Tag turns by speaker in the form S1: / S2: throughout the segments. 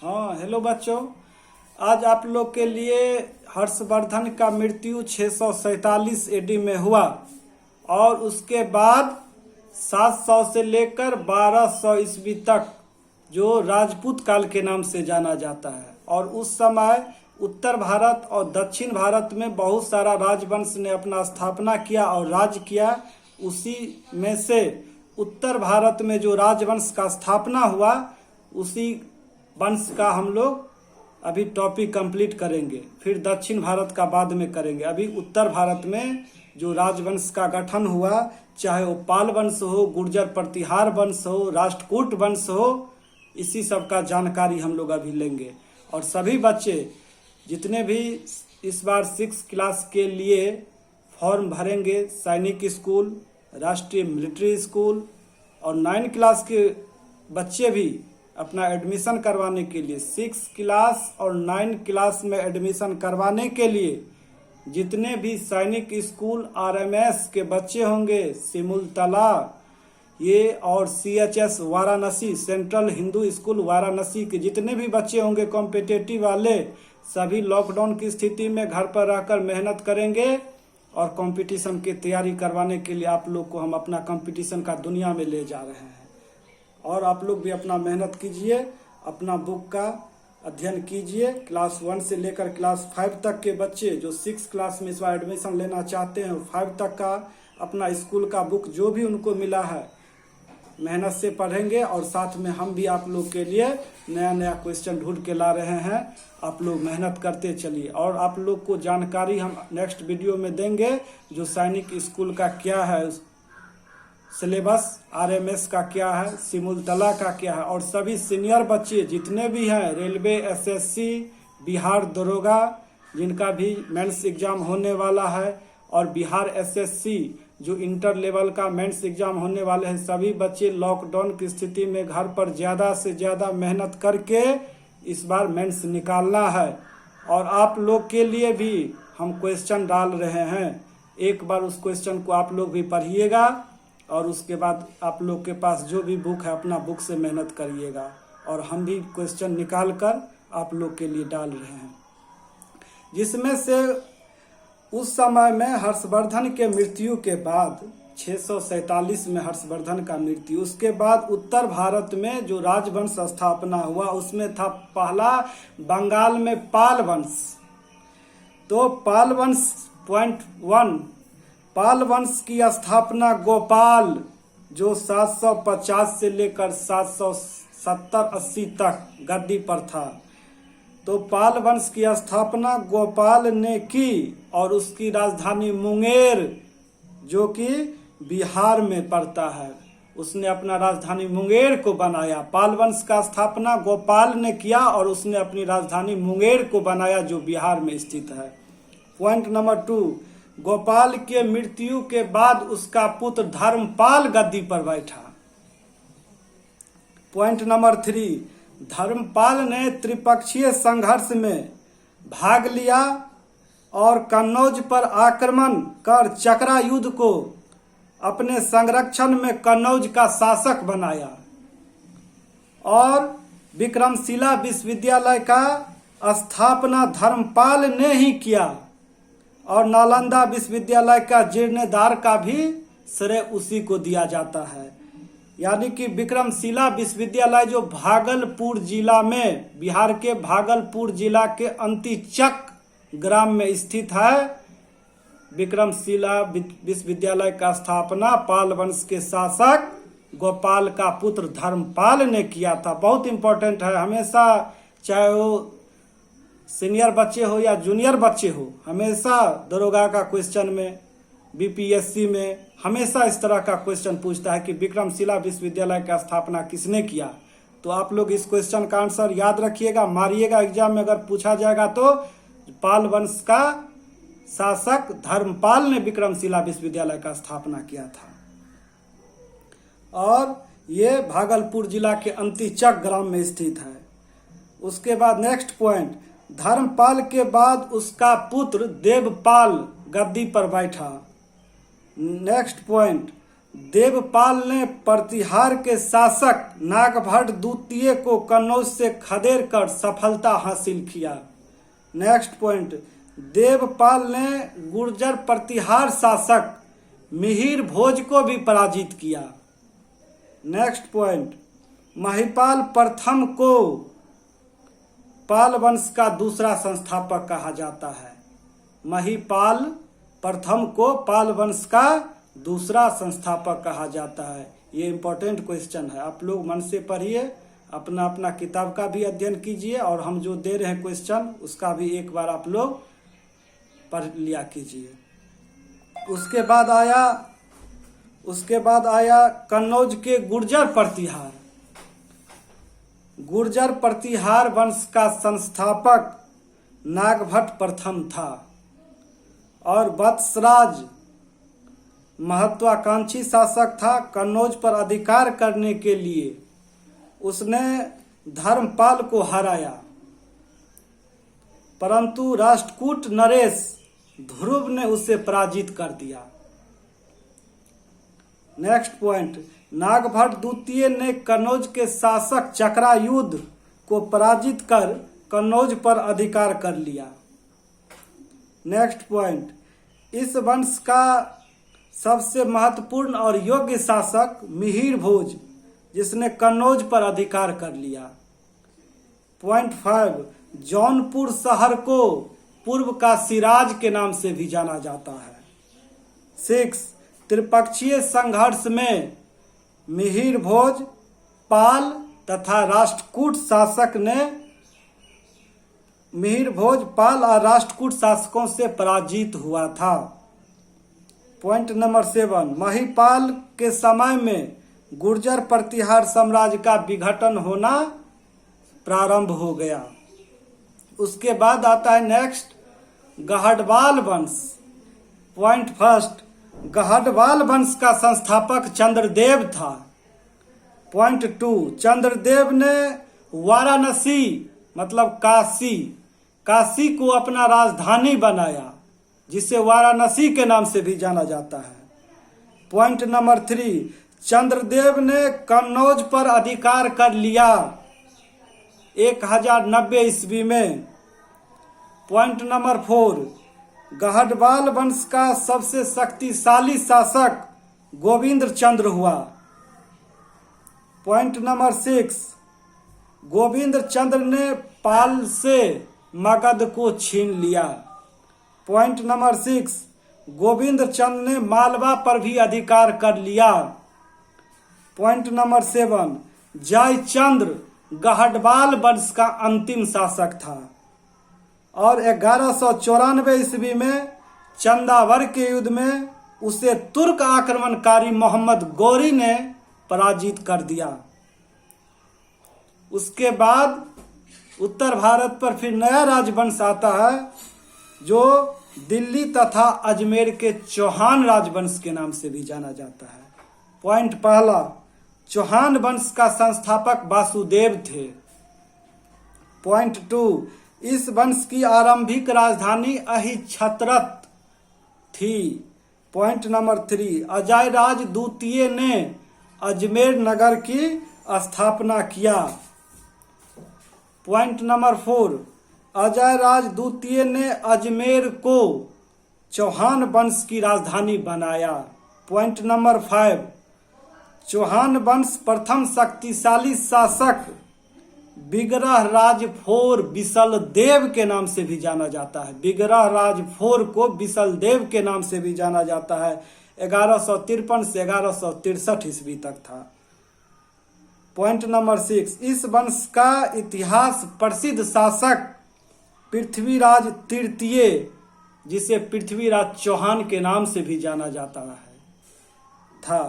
S1: हाँ, हेलो बच्चों। आज आप लोग के लिए हर्षवर्धन का मृत्यु 647 एडी में हुआ और उसके बाद 700 से लेकर 1200 ईस्वी तक जो राजपूत काल के नाम से जाना जाता है। और उस समय उत्तर भारत और दक्षिण भारत में बहुत सारा राजवंश ने अपना स्थापना किया और राज किया। उसी में से उत्तर भारत में जो राजवंश का स्थापना हुआ उसी वंश का हम लोग अभी टॉपिक कंप्लीट करेंगे। फिर दक्षिण भारत का बाद में करेंगे। अभी उत्तर भारत में जो राजवंश का गठन हुआ, चाहे वो पाल वंश हो, गुर्जर प्रतिहार वंश हो, राष्ट्रकूट वंश हो, इसी सब का जानकारी हम लोग अभी लेंगे। और सभी बच्चे जितने भी इस बार 6 क्लास के लिए फॉर्म भरेंगे, सैनिक स्कूल, राष्ट्रीय मिलिट्री स्कूल, और 9 क्लास के बच्चे भी अपना एडमिशन करवाने के लिए 6 क्लास और 9 क्लास में एडमिशन करवाने के लिए जितने भी सैनिक स्कूल आरएमएस के बच्चे होंगे, सिमुलतला ये और CHS Varanasi, central Hindu school Varanasi के जितने भी बच्चे होंगे कॉम्पिटिटिव वाले, सभी लॉकडाउन की स्थिति में घर पर रहकर मेहनत करेंगे और कंपटीशन की तैयारी करवाने के लिए आप लोग को हम अपना कंपटीशन का दुनिया में ले जा रहे हैं। और आप लोग भी अपना मेहनत कीजिए, अपना बुक का अध्ययन कीजिए। क्लास 1 से लेकर क्लास 5 तक के बच्चे जो 6 क्लास में इस बार एडमिशन लेना चाहते हैं, 5 तक का अपना स्कूल का बुक जो भी उनको मिला है मेहनत से पढ़ेंगे। और साथ में हम भी आप लोग के लिए नया नया क्वेश्चन ढूंढ के ला रहे हैं। आप लोग मेहनत करते चलिए। और आप लोग को जानकारी हम नेक्स्ट वीडियो में देंगे, जो सैनिक स्कूल का क्या है सिलेबस, आरएमएस का क्या है, सिमुलतला का क्या है, और सभी सीनियर बच्चे जितने भी हैं, रेलवे, एसएससी, बिहार दरोगा जिनका भी मेंस एग्जाम होने वाला है, और बिहार एसएससी जो इंटर लेवल का मेंस एग्जाम होने वाले हैं, सभी बच्चे लॉकडाउन की स्थिति में घर पर ज़्यादा से ज़्यादा मेहनत करके इस बार मेंस निकालना है। और आप लोग के लिए भी हम क्वेश्चन डाल रहे हैं। एक बार उस क्वेश्चन को आप लोग भी पढ़िएगा और उसके बाद आप लोग के पास जो भी बुक है अपना बुक से मेहनत करिएगा। और हम भी क्वेश्चन निकाल कर आप लोग के लिए डाल रहे हैं, जिसमें से उस समय में हर्षवर्धन के मृत्यु के बाद 647 में हर्षवर्धन का मृत्यु, उसके बाद उत्तर भारत में जो राजवंश स्थापना हुआ उसमें था पहला बंगाल में पाल वंश। तो पाल वंश पॉइंट 1, पाल वंश की स्थापना गोपाल जो 750 से लेकर 770-80 तक गद्दी पर था, तो पाल वंश की स्थापना गोपाल ने की और उसकी राजधानी मुंगेर जो कि बिहार में पड़ता है, उसने अपना राजधानी मुंगेर को बनाया। पाल वंश का स्थापना गोपाल ने किया और उसने अपनी राजधानी मुंगेर को बनाया जो बिहार में स्थित है। पॉइंट नंबर 2, गोपाल के मृत्यु के बाद उसका पुत्र धर्मपाल गद्दी पर बैठा। पॉइंट नंबर 3, धर्मपाल ने त्रिपक्षीय संघर्ष में भाग लिया और कन्नौज पर आक्रमण कर चकरा युद्ध को अपने संरक्षण में कन्नौज का शासक बनाया। और विक्रमशिला विश्वविद्यालय का स्थापना धर्मपाल ने ही किया और नालंदा विश्वविद्यालय का जीर्णोद्धार का भी श्रेय उसी को दिया जाता है। यानी कि विक्रमशिला विश्वविद्यालय जो भागलपुर जिला में, बिहार के भागलपुर जिला के अंतिचक ग्राम में स्थित है, विक्रमशिला विश्वविद्यालय का स्थापना पाल वंश के शासक गोपाल का पुत्र धर्मपाल ने किया था। बहुत इंपॉर्टेंट है, हमेशा चाहे वो सीनियर बच्चे हो या जूनियर बच्चे हो, हमेशा दरोगा का क्वेश्चन में, बीपीएससी में हमेशा इस तरह का क्वेश्चन पूछता है कि विक्रमशिला विश्वविद्यालय का स्थापना किसने किया। तो आप लोग इस क्वेश्चन का आंसर याद रखिएगा, मारिएगा एग्जाम में अगर पूछा जाएगा तो पाल वंश का शासक धर्मपाल ने विक्रमशिला विश्वविद्यालय का स्थापना किया था। और ये भागलपुर जिला के अंतिचक ग्राम में स्थित है। उसके बाद नेक्स्ट पॉइंट, धर्मपाल के बाद उसका पुत्र देवपाल गद्दी पर बैठा। नेक्स्ट पॉइंट, देवपाल ने प्रतिहार के शासक नागभट्ट द्वितीय को कन्नौज से खदेड़ कर सफलता हासिल किया। नेक्स्ट पॉइंट, देवपाल ने गुर्जर प्रतिहार शासक मिहिर भोज को भी पराजित किया। नेक्स्ट पॉइंट, महिपाल प्रथम को पाल वंश का दूसरा संस्थापक कहा जाता है। महिपाल प्रथम को पाल वंश का दूसरा संस्थापक कहा जाता है। ये इंपॉर्टेंट क्वेश्चन है, आप लोग मन से पढ़िए, अपना अपना किताब का भी अध्ययन कीजिए और हम जो दे रहे हैं क्वेश्चन उसका भी एक बार आप लोग पढ़ लिया कीजिए। उसके बाद आया कन्नौज के गुर्जर प्रतिहार। गुर्जर प्रतिहार वंश का संस्थापक नागभट्ट प्रथम था और वत्सराज महत्वाकांक्षी शासक था। कन्नौज पर अधिकार करने के लिए उसने धर्मपाल को हराया, परंतु राष्ट्रकूट नरेश ध्रुव ने उसे पराजित कर दिया। नेक्स्ट पॉइंट, नागभट्ट द्वितीय ने कन्नौज के शासक चक्रायुध को पराजित कर कन्नौज पर अधिकार कर लिया। नेक्स्ट पॉइंट, इस वंश का सबसे महत्वपूर्ण और योग्य शासक मिहिर भोज, जिसने कन्नौज पर अधिकार कर लिया। पॉइंट 5, जौनपुर शहर को पूर्व का सिराज के नाम से भी जाना जाता है। 6, त्रिपक्षीय संघर्ष में मिहिर भोज, पाल तथा राष्ट्रकूट शासक ने मिहिर भोज, पाल और राष्ट्रकूट शासकों से पराजित हुआ था। पॉइंट नंबर 7, महिपाल के समय में गुर्जर प्रतिहार साम्राज्य का विघटन होना प्रारंभ हो गया। उसके बाद आता है नेक्स्ट गहडवाल वंश। पॉइंट 1, गहडवाल वंश का संस्थापक चंद्रदेव था। पॉइंट 2, चंद्रदेव ने वाराणसी मतलब काशी को अपना राजधानी बनाया, जिसे वाराणसी के नाम से भी जाना जाता है। पॉइंट नंबर 3, चंद्रदेव ने कन्नौज पर अधिकार कर लिया 1090 ईस्वी में। पॉइंट नंबर 4, गहडवाल वंश का सबसे शक्तिशाली शासक गोविंद चंद्र हुआ। पॉइंट नंबर 6, गोविंद चंद्र ने पाल से मगध को छीन लिया। पॉइंट नंबर 6, गोविंद चंद्र ने मालवा पर भी अधिकार कर लिया। पॉइंट नंबर 7, जयचंद्र गहडवाल वंश का अंतिम शासक था और 1194 ईस्वी में चंदावर के युद्ध में उसे तुर्क आक्रमणकारी मोहम्मद गौरी ने पराजित कर दिया। उसके बाद उत्तर भारत पर फिर नया राजवंश आता है, जो दिल्ली तथा अजमेर के चौहान राजवंश के नाम से भी जाना जाता है। पॉइंट पहला, चौहान वंश का संस्थापक वासुदेव थे। पॉइंट 2, इस वंश की आरंभिक राजधानी अहिछत्रत थी। पॉइंट नंबर 3, अजयराज द्वितीय ने अजमेर नगर की स्थापना किया। पॉइंट नंबर 4, अजयराज द्वितीय ने अजमेर को चौहान वंश की राजधानी बनाया। पॉइंट नंबर 5, चौहान वंश प्रथम शक्तिशाली शासक बिगरह राज फोर बिसल देव के नाम से भी जाना जाता है। बिगरह राज फोर को बिसल देव के नाम से भी जाना जाता है। 1153 से 1163 ईस्वी तक था। पॉइंट नंबर 6, इस वंश का इतिहास प्रसिद्ध शासक पृथ्वीराज तृतीय, जिसे पृथ्वीराज चौहान के नाम से भी जाना जाता है, था।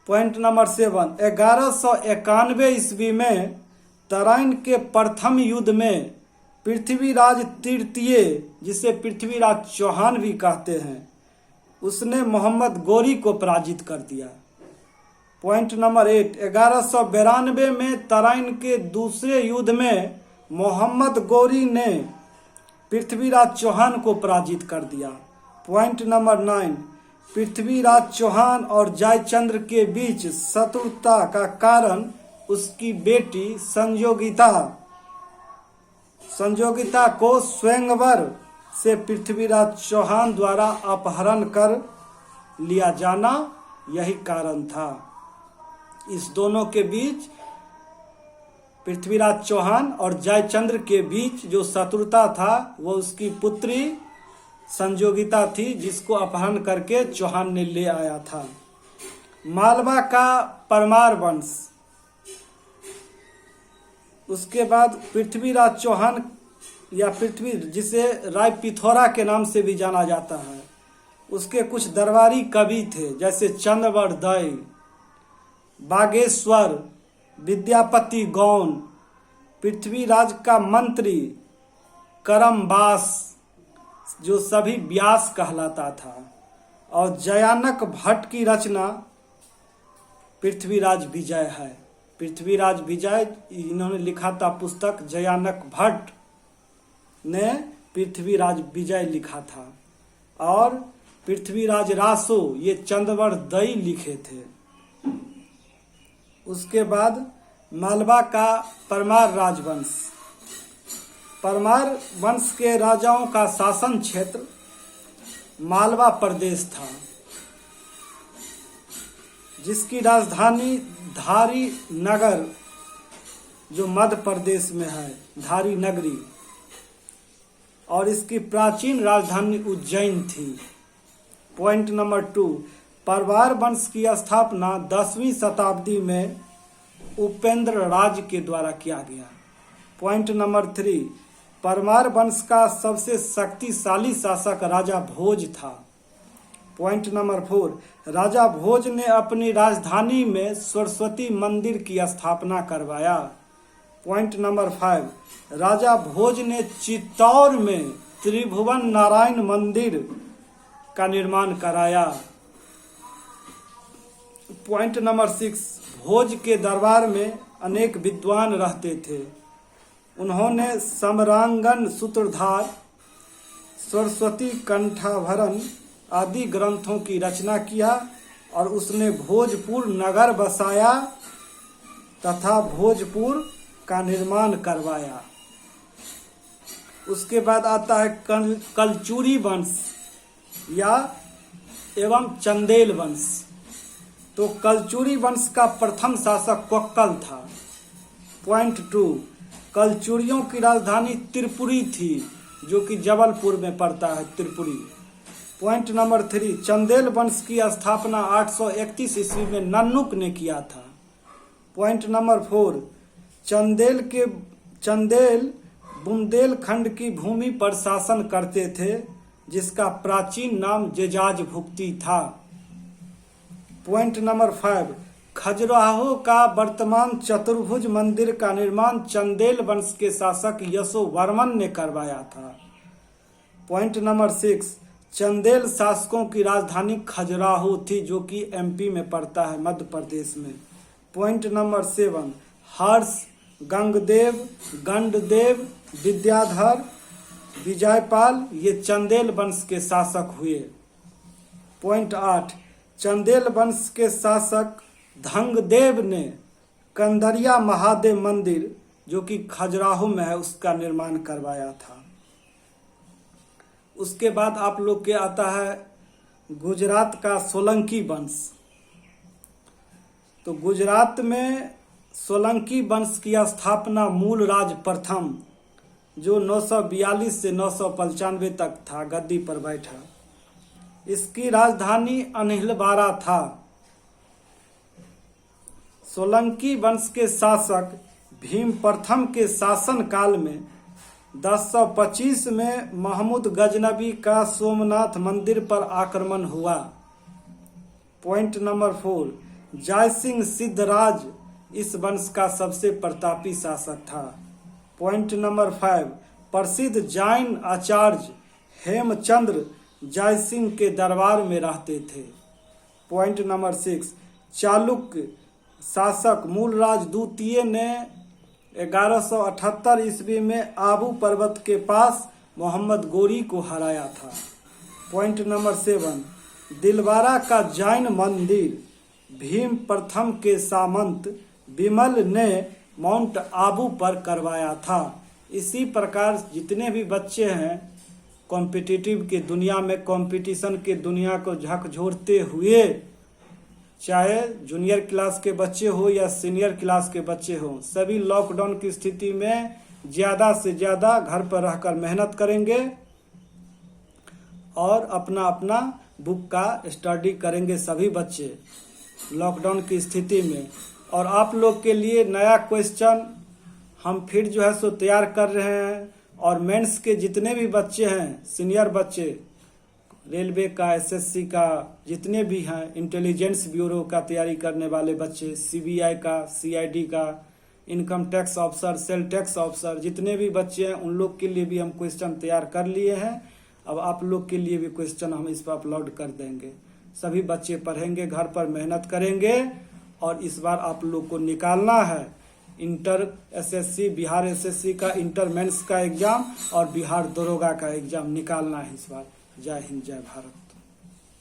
S1: पॉइंट नंबर 7, 1191 ईस्वी में तराइन के प्रथम युद्ध में पृथ्वीराज तृतीय, जिसे पृथ्वीराज चौहान भी कहते हैं, उसने मोहम्मद गौरी को पराजित कर दिया। पॉइंट नंबर 8, 1192 में तराइन के दूसरे युद्ध में मोहम्मद गौरी ने पृथ्वीराज चौहान को पराजित कर दिया। पॉइंट नंबर 9, पृथ्वीराज चौहान और जयचंद्र के बीच शत्रुता का कारण उसकी बेटी संजोगिता को स्वयंवर से पृथ्वीराज चौहान द्वारा अपहरण कर लिया जाना यही कारण था। इस दोनों के बीच, पृथ्वीराज चौहान और जयचंद्र के बीच जो शत्रुता था वो उसकी पुत्री संजोगिता थी, जिसको अपहरण करके चौहान ने ले आया था। मालवा का परमार वंश, उसके बाद पृथ्वीराज चौहान या पृथ्वी, जिसे राय पिथौरा के नाम से भी जाना जाता है, उसके कुछ दरबारी कवि थे जैसे चंद्रवरदय, बागेश्वर, विद्यापति गौन, पृथ्वीराज का मंत्री करमबास जो सभी व्यास कहलाता था, और जयानक भट्ट की रचना पृथ्वीराज विजय है। पृथ्वीराज विजय इन्होंने लिखा था पुस्तक, जयानक भट्ट ने पृथ्वीराज विजय लिखा था, और पृथ्वीराज रासो ये चंद्रवरदय लिखे थे। उसके बाद मालवा का परमार राजवंश, परमार वंश के राजाओं का शासन क्षेत्र मालवा प्रदेश था, जिसकी राजधानी धारी नगर जो मध्य प्रदेश में है, धारी नगरी, और इसकी प्राचीन राजधानी उज्जैन थी। पॉइंट नंबर 2, परमार वंश की स्थापना 10वीं शताब्दी में उपेंद्र राज के द्वारा किया गया। पॉइंट नंबर 3, परमार वंश का सबसे शक्तिशाली शासक राजा भोज था। पॉइंट नंबर 4, राजा भोज ने अपनी राजधानी में सरस्वती मंदिर की स्थापना करवाया। पॉइंट नंबर 5, राजा भोज ने चित्तौड़ में त्रिभुवन नारायण मंदिर का निर्माण कराया। पॉइंट नंबर 6, भोज के दरबार में अनेक विद्वान रहते थे। उन्होंने समरांगन सूत्रधार, सरस्वती कंठाभरण आदि ग्रंथों की रचना किया, और उसने भोजपुर नगर बसाया तथा भोजपुर का निर्माण करवाया। उसके बाद आता है कलचुरी वंश या एवं चंदेल वंश। तो कलचुरी वंश का प्रथम शासक कोक्कल था। पॉइंट 2, कलचुरियों की राजधानी त्रिपुरी थी, जो कि जबलपुर में पड़ता है, त्रिपुरी। पॉइंट नंबर 3, चंदेल वंश की स्थापना 831 ईस्वी में नन्नुक ने किया था। पॉइंट नंबर 4, चंदेल बुंदेलखंड की भूमि पर शासन करते थे, जिसका प्राचीन नाम जेजाज भुक्ति था। पॉइंट नंबर 5, खजुराहो का वर्तमान चतुर्भुज मंदिर का निर्माण चंदेल वंश के शासक यशोवर्मन ने करवाया था। पॉइंट नंबर 6, चंदेल शासकों की राजधानी खजुराहो थी, जो कि एमपी में पड़ता है, मध्य प्रदेश में। पॉइंट नंबर 7, हर्ष, गंगदेव, गंडदेव, विद्याधर, विजयपाल ये चंदेल वंश के शासक हुए। पॉइंट 8, चंदेल वंश के शासक धंगदेव ने कंदरिया महादेव मंदिर, जो कि खजुराहो में है, उसका निर्माण करवाया था। उसके बाद आप लोग के आता है गुजरात का सोलंकी वंश। तो गुजरात में सोलंकी वंश की स्थापना मूलराज प्रथम, जो 942 से 995 तक था, गद्दी पर बैठा। इसकी राजधानी अनिलबारा था। सोलंकी वंश के शासक भीम प्रथम के शासन काल में 1025 में महमूद गजनबी का सोमनाथ मंदिर पर आक्रमण हुआ। पॉइंट नंबर 4, जयसिंह सिद्धराज इस वंश का सबसे प्रतापी शासक था। पॉइंट नंबर 5, प्रसिद्ध जैन आचार्य हेमचंद्र जयसिंह के दरबार में रहते थे। पॉइंट नंबर 6, चालुक्य शासक मूलराज द्वितीय ने 1178 ईस्वी में आबू पर्वत के पास मोहम्मद गोरी को हराया था। पॉइंट नंबर 7, दिलवारा का जैन मंदिर, भीम प्रथम के सामंत विमल ने माउंट आबू पर करवाया था। इसी प्रकार जितने भी बच्चे हैं कॉम्पिटिटिव की दुनिया में, कंपटीशन की दुनिया को झकझोरते हुए, चाहे जूनियर क्लास के बच्चे हो या सीनियर क्लास के बच्चे हो, सभी लॉकडाउन की स्थिति में ज़्यादा से ज़्यादा घर पर रहकर मेहनत करेंगे और अपना अपना बुक का स्टडी करेंगे सभी बच्चे लॉकडाउन की स्थिति में। और आप लोग के लिए नया क्वेश्चन हम फिर जो है सो तैयार कर रहे हैं। और मेंस के जितने भी बच्चे हैं, सीनियर बच्चे, रेलवे का, एसएससी का, जितने भी हैं, इंटेलिजेंस ब्यूरो का तैयारी करने वाले बच्चे, सीबीआई का, सीआईडी का, income tax officer, sale tax officer, जितने भी बच्चे हैं उन लोग के लिए भी हम क्वेश्चन तैयार कर लिए हैं। अब आप लोग के लिए भी क्वेश्चन हम इस पर अपलोड कर देंगे। सभी बच्चे पढ़ेंगे, घर पर मेहनत करेंगे और इस बार आप लोग को निकालना है इंटर एसएससी, बिहार एसएससी का इंटर मेंस का एग्जाम और बिहार दरोगा का एग्जाम निकालना है इस बार। जय हिंद, जय भारत।